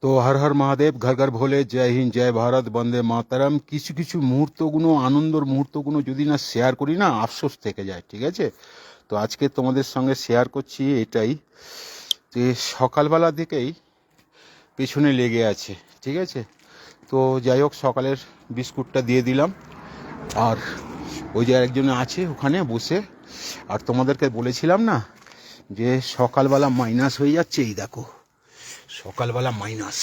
তো হর হর মহাদেব, ঘর ঘর ভোলে, জয় হিন্দ, জয় ভারত, বন্দে মাতারাম। কিছু কিছু মুহূর্তগুলো, আনন্দর মুহূর্তগুলো যদি না শেয়ার করি না, আফসোস থেকে যায়, ঠিক আছে? তো আজকে তোমাদের সঙ্গে শেয়ার করছি এটাই, যে সকালবেলা থেকেই পেছনে লেগে আছে, ঠিক আছে? তো যাই হোক, সকালের বিস্কুটটা দিয়ে দিলাম, আর ওই যে একজন আছে ওখানে বসে, আর তোমাদেরকে বলেছিলাম না যে সকালবেলা মাইনাস হয়ে যাচ্ছে, এই দেখো সকালবেলা মাইনাস,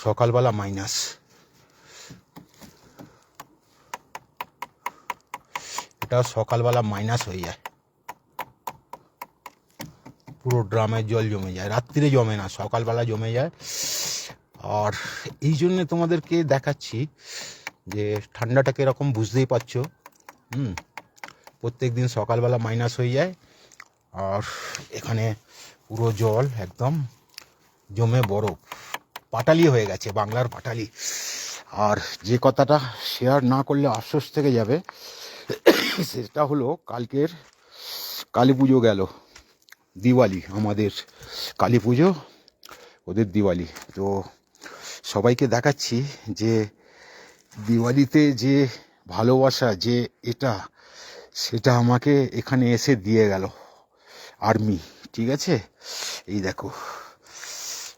সকালবেলা মাইনাস। এটা সকালবেলা মাইনাস হয়ে যায়, পুরো ড্রামের জল জমে যায়, রাত্রিরে জমে না, সকালবেলা জমে যায়। আর এই জন্যে তোমাদেরকে দেখাচ্ছি যে ঠান্ডাটাকে এরকম বুঝতেই পারছো। প্রত্যেক দিন সকালবেলা মাইনাস হয়ে যায়, আর এখানে পুরো জল একদম জমে বরফ, পাটালি হয়ে গেছে, বাংলার পাটালি। আর যে কথাটা শেয়ার না করলে আফসোস থেকে যাবে, সেটা হলো কালকের কালী পুজো গেল, দিওয়ালি, আমাদের কালী পুজো, ওদের দিওয়ালি। তো সবাইকে দেখাচ্ছি যে দিওয়ালিতে যে ভালোবাসা, যে এটা, সেটা আমাকে এখানে এসে দিয়ে গেল আর্মি, ঠিক আছে? এই দেখো,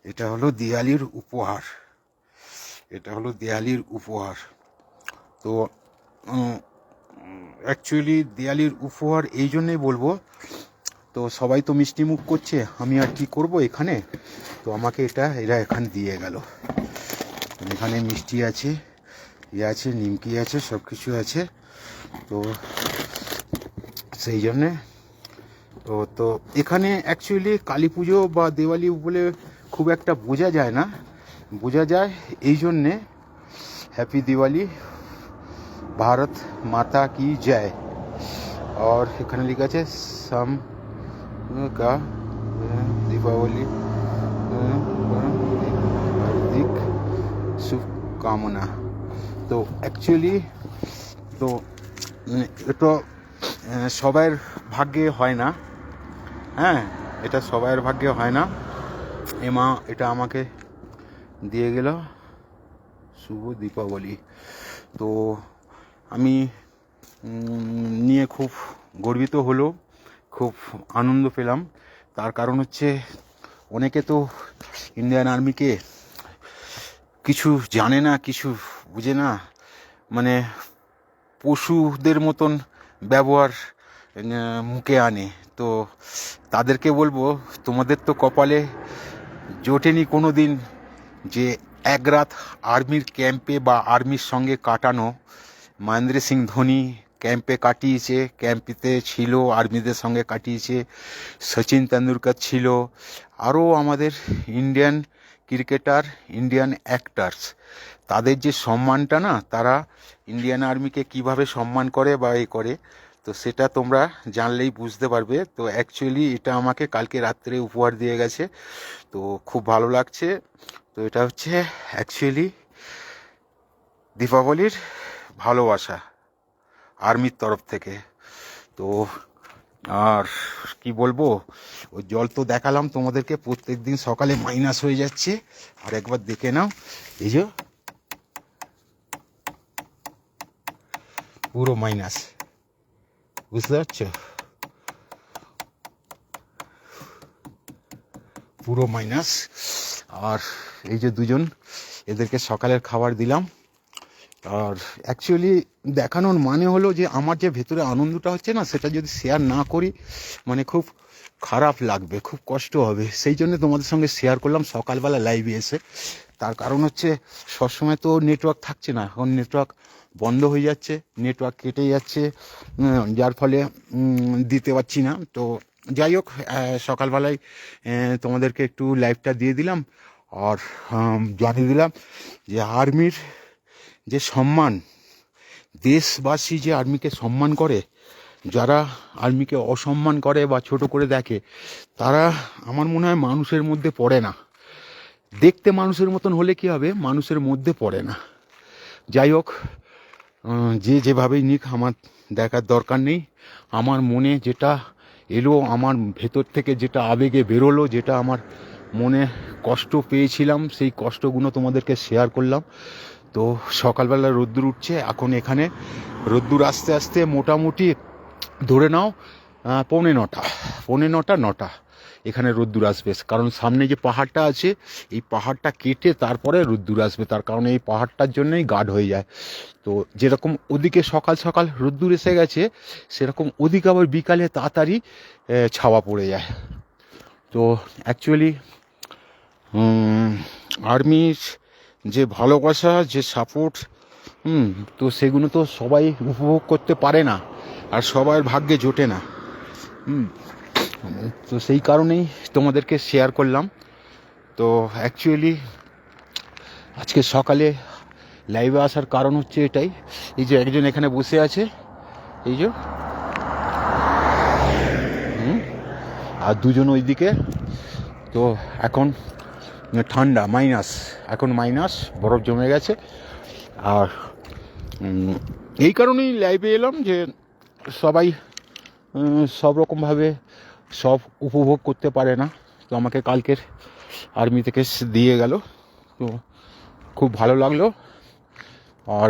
এটা হলো দিওয়ালির উপহার, এটা হলো দিওয়ালির উপহার। তো অ্যাকচুয়ালি দিওয়ালির উপহার এই জন্যেই বলবো, তো সবাই তো মিষ্টি মুখ করছে, আমি আর কি করব এখানে। তো আমাকে এরা এখানে দিয়ে গেল, এখানে মিষ্টি আছে, আছে, নিমকি আছে, সব কিছু আছে। তো সেই জন্যে তো এখানে অ্যাকচুয়ালি কালী পুজো বা দিওয়ালি বলে খুব একটা বোঝা যায় না, বোঝা যায় এই জন্যে হ্যাপি দিওয়ালি, ভারত মাতা কি জয়। और এখানে লেখা আছে সাম का दीपावली हार्दिक शुभकामना। তো অ্যাকচুয়ালি তো এটা সবার ভাগ্যে হয় না, হ্যাঁ, এটা সবার ভাগ্যে হয় না। এমা এটা আমাকে দিয়ে গেল, শুভ দীপাবলি। তো আমি নিয়ে খুব গর্বিত হলো, খুব আনন্দ পেলাম। তার কারণ হচ্ছে অনেকে তো ইন্ডিয়ান আর্মিকে কিছু জানে না, কিছু বুঝে না, মানে পশুদের মতন ব্যবহার মুখে আনে। তো তাদেরকে বলবো, তোমাদের তো কপালে জোটেনি কোনো দিন যে এক রাত আর্মির ক্যাম্পে বা আর্মির সঙ্গে কাটানো। মহেন্দ্র সিং ধোনি ক্যাম্পে কাটিয়েছে, ক্যাম্পেতে ছিল, আর্মিদের সঙ্গে কাটিয়েছে, সচিন তেন্ডুলকর ছিল, আরও আমাদের ইন্ডিয়ান ক্রিকেটার, ইন্ডিয়ান অ্যাক্টার্স, তাদের যে সম্মানটা না, তারা ইন্ডিয়ান আর্মিকে কিভাবে সম্মান করে বা এ করে, তো সেটা তোমরা জানলেই বুঝতে পারবে। তো অ্যাকচুয়ালি এটা আমাকে কালকে রাত্রে উপহার দিয়ে গেছে, তো খুব ভালো লাগছে। তো এটা হচ্ছে অ্যাকচুয়ালি দীপাবলির ভালোবাসা আর্মির তরফ থেকে। তো আর কি বলবো, ওই জল তো দেখালাম তোমাদেরকে, প্রত্যেক দিন সকালে মাইনাস হয়ে যাচ্ছে, আর একবার দেখে নাও, এই যে পুরো মাইনাস, বুঝতে পারছো, পুরো মাইনাস। আর এই যে দুজন, এদেরকে সকালের খাবার দিলাম। আর অ্যাকচুয়ালি দেখানোর মানে হলো যে আমার যে ভেতরে আনন্দটা হচ্ছে না, সেটা যদি শেয়ার না করি মানে খুব খারাপ লাগবে, খুব কষ্ট হবে। সেই জন্য তোমাদের সঙ্গে শেয়ার করলাম সকালবেলা লাইভে এসে। তার কারণ হচ্ছে সবসময় তো নেটওয়ার্ক থাকছে না, এখন নেটওয়ার্ক বন্ধ হয়ে যাচ্ছে, নেটওয়ার্ক কেটে যাচ্ছে, যার ফলে দিতে পারছি না। তো যাই হোক, সকালবেলায় তোমাদেরকে একটু লাইভটা দিয়ে দিলাম, আর জানিয়ে দিলাম যে আর্মির যে সম্মান, দেশবাসী যে আর্মিকে সম্মান করে, যারা আর্মিকে অসম্মান করে বা ছোট করে দেখে, তারা আমার মনে হয় মানুষের মধ্যে পড়ে না। দেখতে মানুষের মতন হলে কি হবে, মানুষের মধ্যে পড়ে না। যাই হোক, যে যেভাবেই নিক, আমার দেখার দরকার নেই। আমার মনে যেটা এলো, আমার ভেতর থেকে যেটা আবেগে বেরোলো, যেটা আমার মনে কষ্ট পেয়েছিলাম, সেই কষ্টগুলো তোমাদেরকে শেয়ার করলাম। তো সকালবেলা রোদ্দুর উঠছে, এখন এখানে রোদ্দুর আস্তে আস্তে মোটামুটি ধরে নাও 9:45 এখানে রোদ্দুর আসবে, কারণ সামনে যে পাহাড়টা আছে এই পাহাড়টা কেটে তারপরে রোদ্দুর আসবে, তার কারণে এই পাহাড়টার জন্যই গাঢ় হয়ে যায়। তো যেরকম ওদিকে সকাল সকাল রোদ্দুর এসে গেছে, সেরকম ওদিকে আবার বিকালে তাড়াতাড়ি ছাওয়া পড়ে যায়। তো অ্যাকচুয়ালি আর্মির যে ভালোবাসা, যে সাপোর্ট, তো সেগুলো তো সবাই উপভোগ করতে পারে না, আর সবার ভাগ্যে জোটে না। তো সেই কারণেই তোমাদেরকে শেয়ার করলাম। তো অ্যাকচুয়ালি আজকে সকালে লাইভে আসার কারণ হচ্ছে এটাই, এই যে একজন এখানে বসে আছে, এই যে আর দুজন ওইদিকে। তো এখন ঠান্ডা, এখন মাইনাস, বরফ জমে গেছে। আর এই কারণেই লাইভে এলাম যে সবাই সব রকমভাবে সব উপভোগ করতে পারে না। তো আমাকে কালকের আর্মি থেকে দিয়ে গেল, তো খুব ভালো লাগলো। আর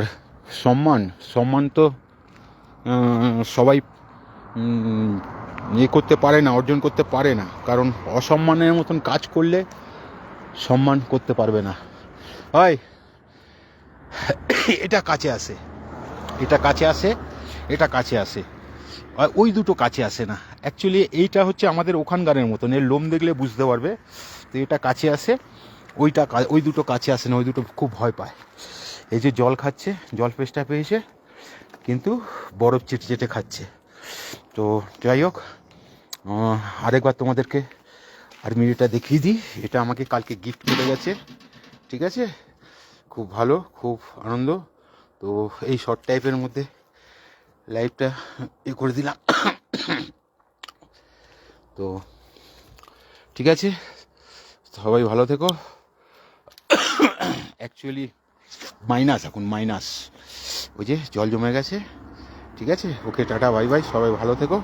সম্মান তো সবাই করতে পারে না, অর্জন করতে পারে না, কারণ অসম্মানের মতন কাজ করলে সম্মান করতে পারবে না। হয় এটা কাছে আসে, এটা কাছে আসে, এটা কাছে আসে, ওই দুটো কাছে আসে না। অ্যাকচুয়ালি এইটা হচ্ছে আমাদের ওখানকারের মতন, এর লোম দেখলে বুঝতে পারবে। তো এটা কাছে আসে, ওই দুটো কাছে আসে না, ওই দুটো খুব ভয় পায়। এই যে জল খাচ্ছে, জল পেস্টা পেয়েছে, কিন্তু বরফ চেটে চেটে খাচ্ছে। তো যাই হোক, আরেকবার তোমাদেরকে আর্মিটা দেখিয়ে দিই। এটা আমাকে কালকে গিফট করে গেছে, ঠিক আছে? খুব ভালো, খুব আনন্দ। তো এই শর্ট টাইপের মধ্যে লাইভটা করে দিলাম। তো ঠিক আছে, সবাই ভালো থেকো। অ্যাকচুয়ালি এখন মাইনাস, ওই যে জল জমে গেছে, ঠিক আছে? ওকে, টাটা, বাই বাই, সবাই ভালো থেকো।